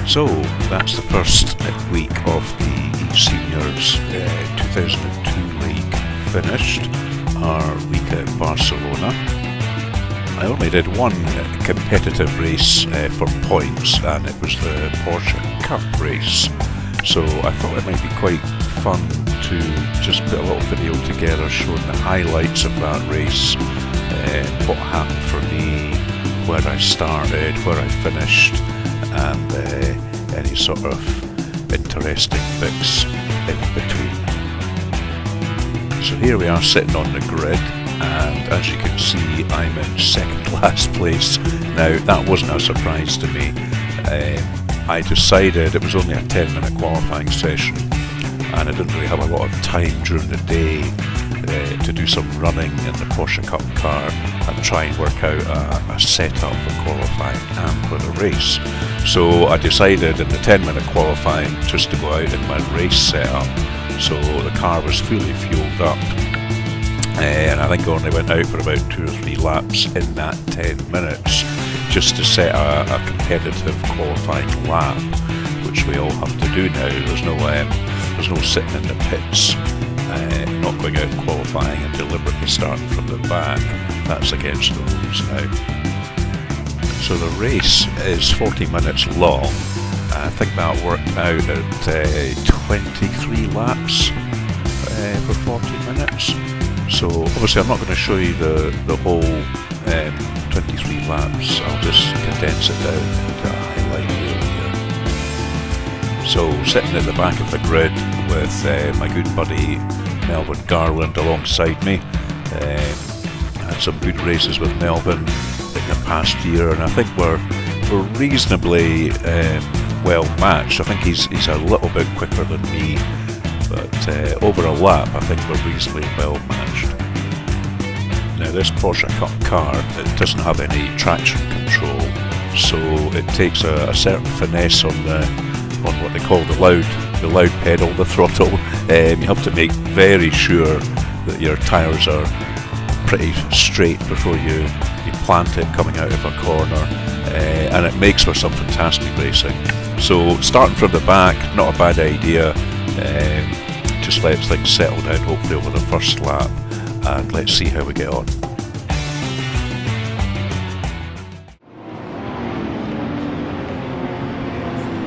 So that's the first week of the eSENIORS 2002 league finished, our week at Barcelona. I only did one competitive race for points, and it was the Porsche Cup race. So I thought it might be quite fun to just put a little video together showing the highlights of that race, what happened for me, where I started, where I finished, and any sort of interesting bits in between. So here we are sitting on the grid, and as you can see I'm in second last place. Now that wasn't a surprise to me. I decided it was only a 10-minute qualifying session, and I didn't really have a lot of time during the day to do some running in the Porsche Cup car and try and work out a setup for qualifying and for the race. So I decided in the 10-minute qualifying just to go out in my race setup. So the car was fully fueled up, and I think I only went out for about 2 or 3 laps in that 10 minutes just to set a competitive qualifying lap, which we all have to do now. There's no sitting in the pits, not going out and qualifying and deliberately starting from the back. That's against the rules now. So the race is 40 minutes long. I think that worked out at 23 laps for 40 minutes. So obviously I'm not going to show you the whole 23 laps. I'll just condense it down into a highlight reel here. So sitting at the back of the grid with my good buddy Melvin Garland alongside me. Had some good races with Melvin in the past year, and I think we're reasonably well matched. I think he's a little bit quicker than me, but over a lap I think we're reasonably well matched. Now this Porsche Cup car, it doesn't have any traction control, so it takes a certain finesse on what they call the loud pedal, the throttle. You have to make very sure that your tyres are pretty straight before you plant it coming out of a corner, and it makes for some fantastic racing. So starting from the back, not a bad idea. Just let things settle down hopefully over the first lap, and let's see how we get on.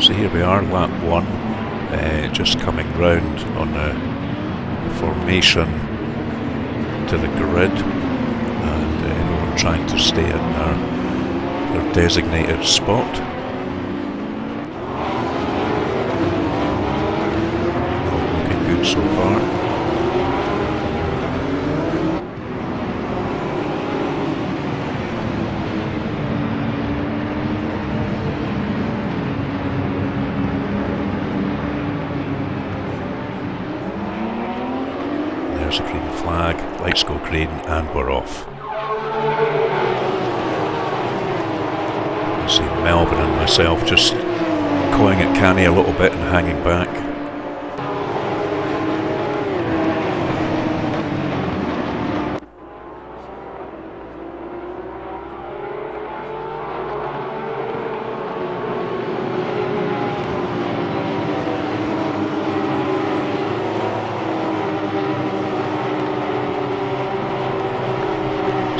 So here we are, lap 1, just coming round on the formation to the grid, and everyone trying to stay in their designated spot. All looking good so far. There's a green flag, lights go green, and we're off. You see Melvin and myself just cawing at Canny a little bit and hanging back.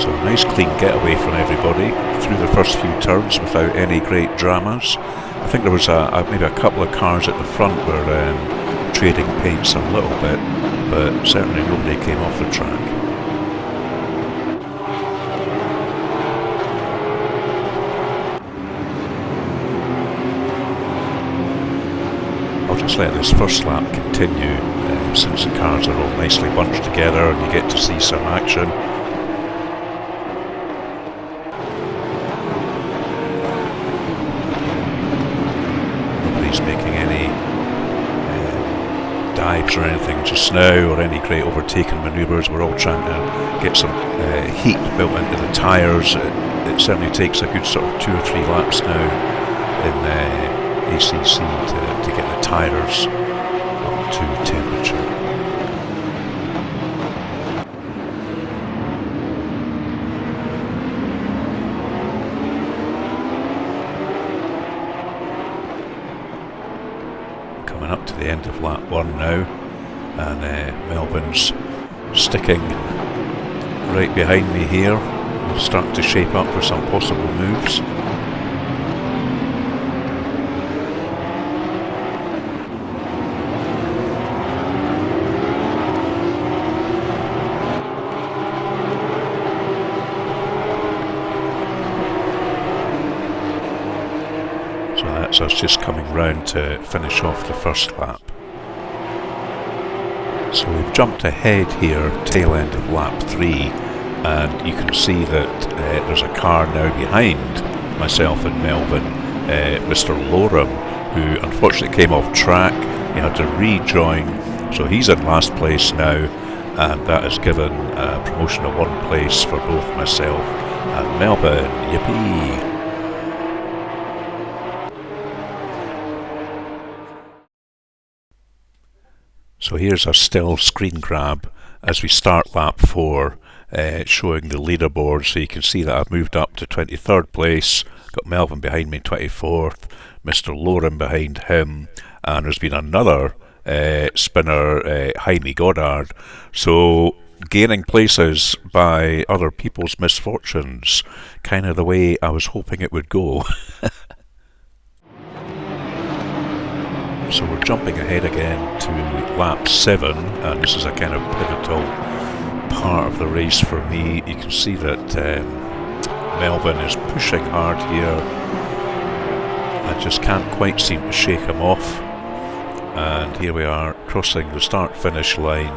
So a nice clean getaway from everybody through the first few turns without any great dramas. I think there was maybe a couple of cars at the front were trading paints a little bit, but certainly nobody came off the track. I'll just let this first lap continue since the cars are all nicely bunched together and you get to see some action. Making any dives or anything just now, or any great overtaking manoeuvres. We're all trying to get some heat built into the tyres. It certainly takes a good sort of 2 or 3 laps now in ACC to get the tyres up to temperature. Coming up to the end of lap 1 now, and Melvin's sticking right behind me here. We're starting to shape up for some possible moves. So that's us just coming round to finish off the first lap. So we've jumped ahead here, tail end of lap 3, and you can see that there's a car now behind myself and Melvin, Mr. Loram, who unfortunately came off track. He had to rejoin, so he's in last place now, and that has given a promotion of 1 place for both myself and Melvin. Yippee! So here's a still screen grab as we start lap 4, showing the leaderboard. So you can see that I've moved up to 23rd place, got Melvin behind me in 24th, Mr. Loram behind him, and there's been another spinner, Jaime Goddard. So gaining places by other people's misfortunes, kind of the way I was hoping it would go. So we're jumping ahead again to lap 7, and this is a kind of pivotal part of the race for me. You can see that Melvin is pushing hard here. I just can't quite seem to shake him off. And here we are, crossing the start-finish line.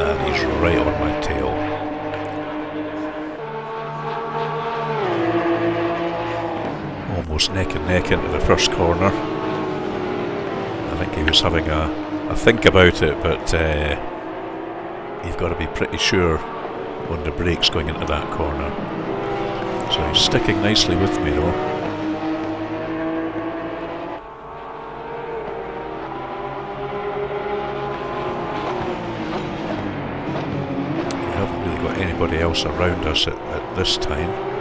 And he's right on my tail. Almost neck and neck into the first corner. I think he was having a think about it, but you've got to be pretty sure on the brakes going into that corner. So he's sticking nicely with me though. We haven't really got anybody else around us at this time.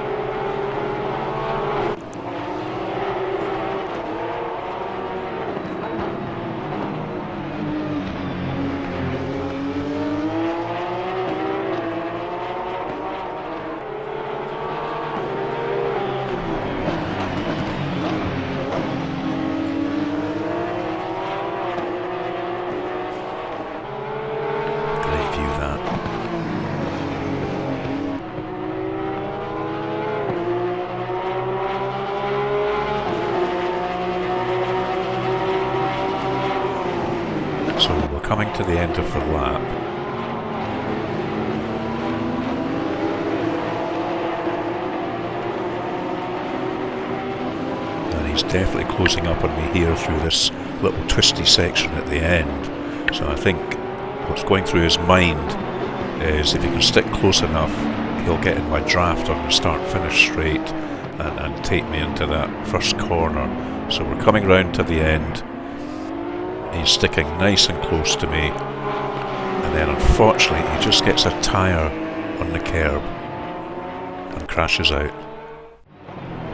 So we're coming to the end of the lap. And he's definitely closing up on me here through this little twisty section at the end. So I think what's going through his mind is if he can stick close enough, he'll get in my draft on the start-finish straight and take me into that first corner. So we're coming round to the end. He's sticking nice and close to me, and then unfortunately he just gets a tyre on the curb and crashes out.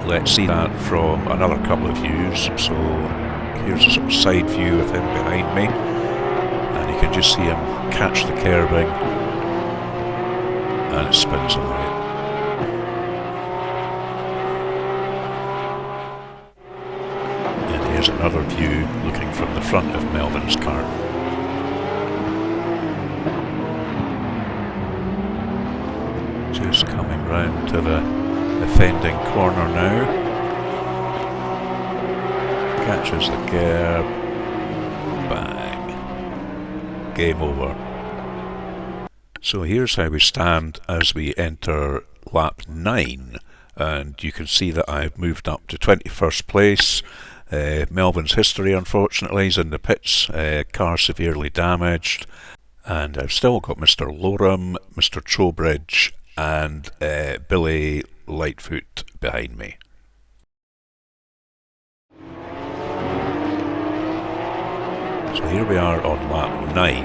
Let's see that from another couple of views. So here's a sort of side view with him behind me, and you can just see him catch the curbing and it spins him out. Here's another view looking from the front of Melvin's car. Just coming round to the offending corner now. Catches the curb. Bang. Game over. So here's how we stand as we enter lap 9. And you can see that I've moved up to 21st place. Melvin's history, unfortunately, is in the pits, car severely damaged, and I've still got Mr. Loram, Mr. Trowbridge, and Billy Lightfoot behind me. So here we are on lap 9,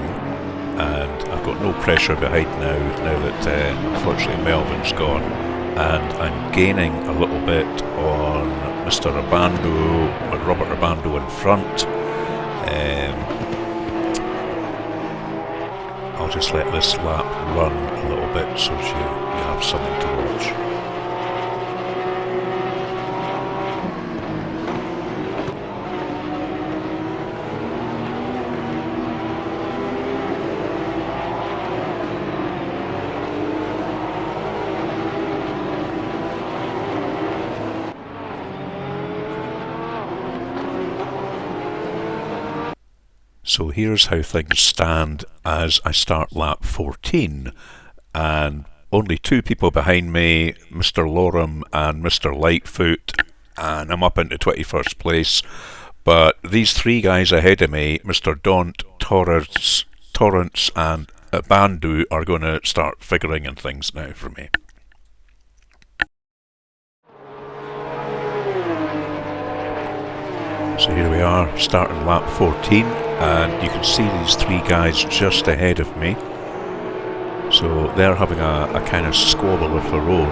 and I've got no pressure behind now that unfortunately Melvin's gone, and I'm gaining a little bit on Mr. Abando, with Robert Abando in front. I'll just let this lap run a little bit so you have something to watch. So here's how things stand as I start lap 14, and only two people behind me, Mr. Lorem and Mr. Lightfoot, and I'm up into 21st place. But these three guys ahead of me, Mr. Daunt, Torrance and Bandu, are going to start figuring in things now for me. So here we are, starting lap 14, and you can see these three guys just ahead of me. So they're having a kind of squabble of their own,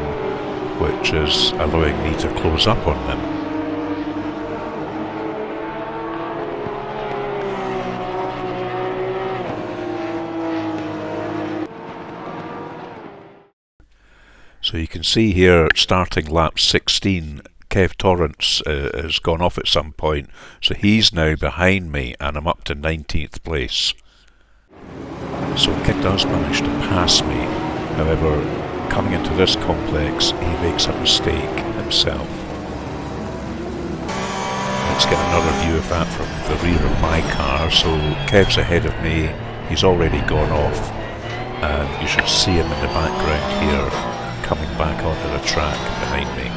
which is allowing me to close up on them. So you can see here, starting lap 16, Kev Torrance has gone off at some point, so he's now behind me and I'm up to 19th place. So Kev does manage to pass me, however, coming into this complex, he makes a mistake himself. Let's get another view of that from the rear of my car. So Kev's ahead of me, he's already gone off, and you should see him in the background here, coming back onto the track behind me.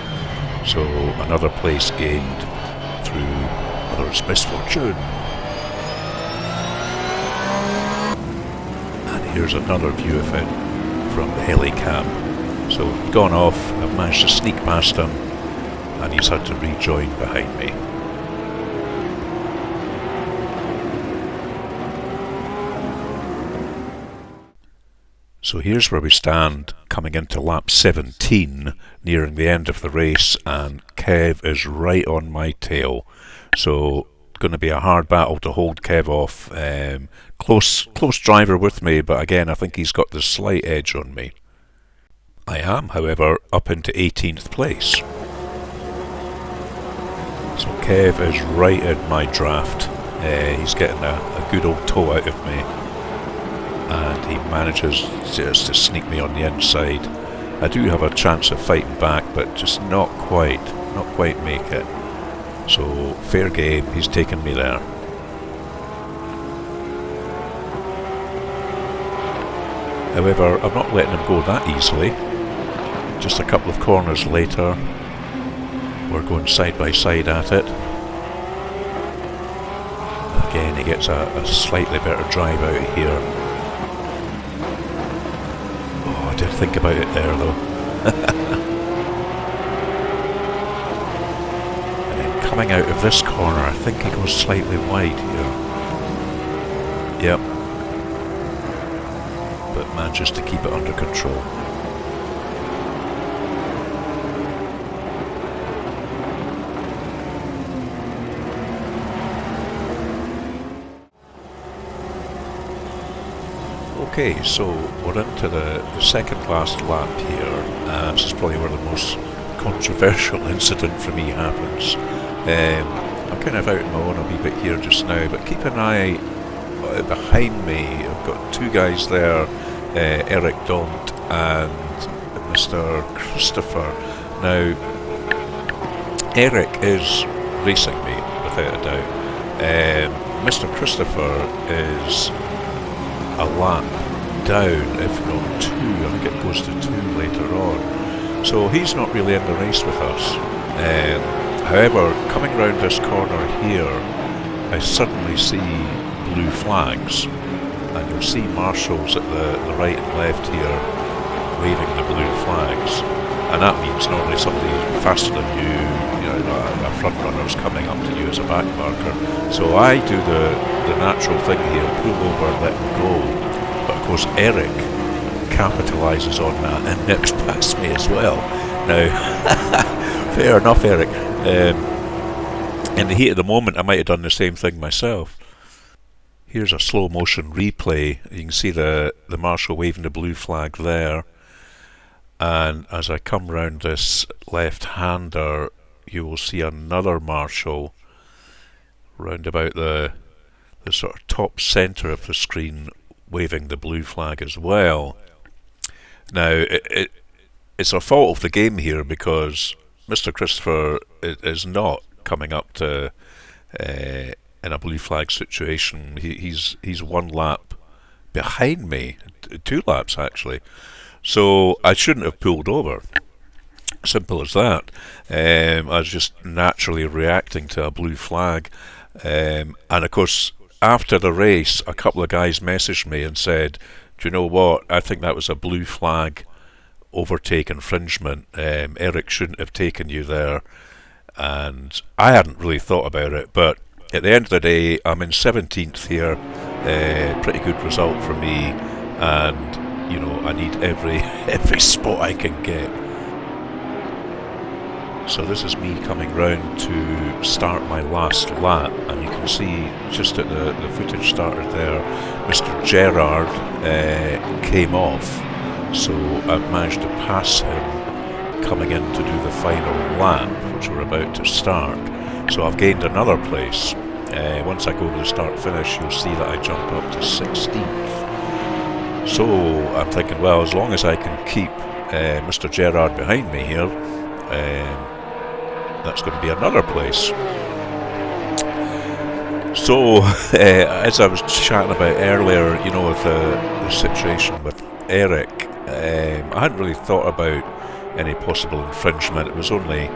So another place gained through others' misfortune. And here's another view of it from the helicam. So gone off, I've managed to sneak past him, and he's had to rejoin behind me. So here's where we stand, coming into lap 17, nearing the end of the race, and Kev is right on my tail. So going to be a hard battle to hold Kev off. Close driver with me, but again I think he's got the slight edge on me. I am, however, up into 18th place. So Kev is right in my draft. He's getting a good old toe out of me, and he manages just to sneak me on the inside. I do have a chance of fighting back, but just not quite make it. So fair game, he's taken me there. However, I'm not letting him go that easily. Just a couple of corners later, we're going side by side at it. Again, he gets a slightly better drive out of here. Oh, I did think about it there though. And then coming out of this corner, I think he goes slightly wide here. Yep. But manages to keep it under control. Okay, so we're into the second last lap here. This is probably where the most controversial incident for me happens. I'm kind of out in my own a wee bit here just now, but keep an eye behind me. I've got two guys there, Eric Daunt and Mr. Christopher. Now, Eric is racing me, without a doubt. Mr. Christopher is a lap down, if not two. I think it goes to two later on. So he's not really in the race with us. However, coming round this corner here, I suddenly see blue flags, and you'll see marshals at the right and left here waving the blue flags, and that means normally somebody faster than you, a front runner's coming up to you as a back marker. So I do the natural thing here, pull over and let them go. But of course Eric capitalises on that and nips past me as well. Now, Fair enough, Eric. In the heat of the moment, I might have done the same thing myself. Here's a slow motion replay. You can see the marshal waving the blue flag there. And as I come round this left-hander, you will see another marshal round about the sort of top centre of the screen waving the blue flag as well. Now, it's a fault of the game here because Mr. Christopher is not coming up to in a blue flag situation. He's one lap behind me, 2 laps actually. So I shouldn't have pulled over. Simple as that. I was just naturally reacting to a blue flag. And of course, after the race, a couple of guys messaged me and said, do you know what, I think that was a blue flag overtake infringement. Eric shouldn't have taken you there. And I hadn't really thought about it, but at the end of the day, I'm in 17th here. Pretty good result for me, and you know, I need every spot I can get. So this is me coming round to start my last lap, and you can see just at the footage started there, Mr. Gerard came off, so I've managed to pass him coming in to do the final lap, which we're about to start. So I've gained another place. Once I go to the start finish, you'll see that I jump up to 16th. So I'm thinking, well, as long as I can keep Mr. Gerard behind me here, that's going to be another place. So as I was chatting about earlier, you know, with the situation with Eric, I hadn't really thought about any possible infringement. It was only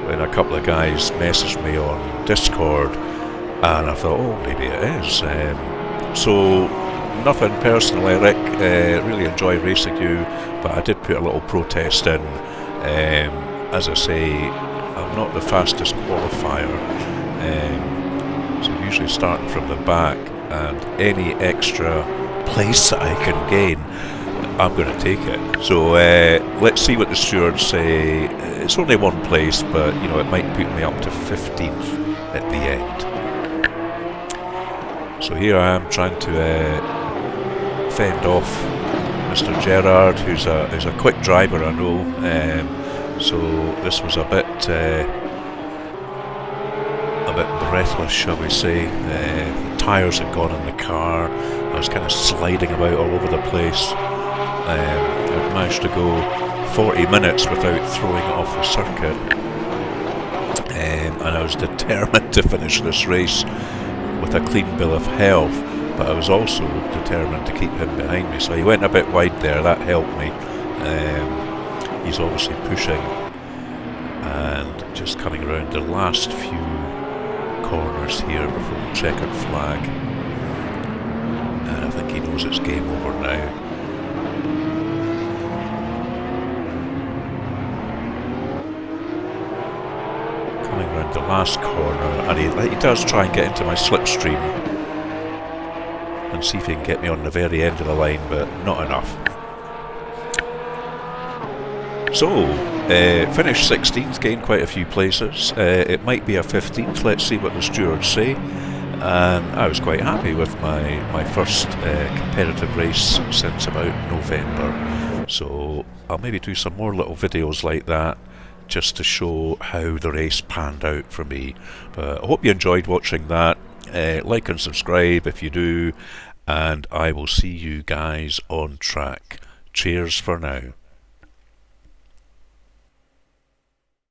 when a couple of guys messaged me on Discord, and I thought, oh, maybe it is. So nothing personal, Eric. Really enjoy racing you, but I did put a little protest in. As I say, I'm not the fastest qualifier, so usually starting from the back, and any extra place that I can gain, I'm going to take it. So let's see what the stewards say. It's only one place, but you know, it might put me up to 15th at the end. So here I am trying to fend off Mr. Gerard, who's a quick driver, I know. So this was a bit breathless, shall we say. The tyres had gone in the car. I was kind of sliding about all over the place. I've managed to go 40 minutes without throwing it off the circuit, and I was determined to finish this race with a clean bill of health, but I was also determined to keep him behind me. So he went a bit wide there, that helped me. He's obviously pushing, and just coming around the last few corners here before the checkered flag, and I think he knows it's game over now. Coming round the last corner, and he does try and get into my slipstream and see if he can get me on the very end of the line, but not enough. So, finished 16th, gained quite a few places. It might be a 15th, let's see what the stewards say. And I was quite happy with my first competitive race since about November. So I'll maybe do some more little videos like that, just to show how the race panned out for me. But I hope you enjoyed watching that. Like and subscribe if you do, and I will see you guys on track. Cheers for now.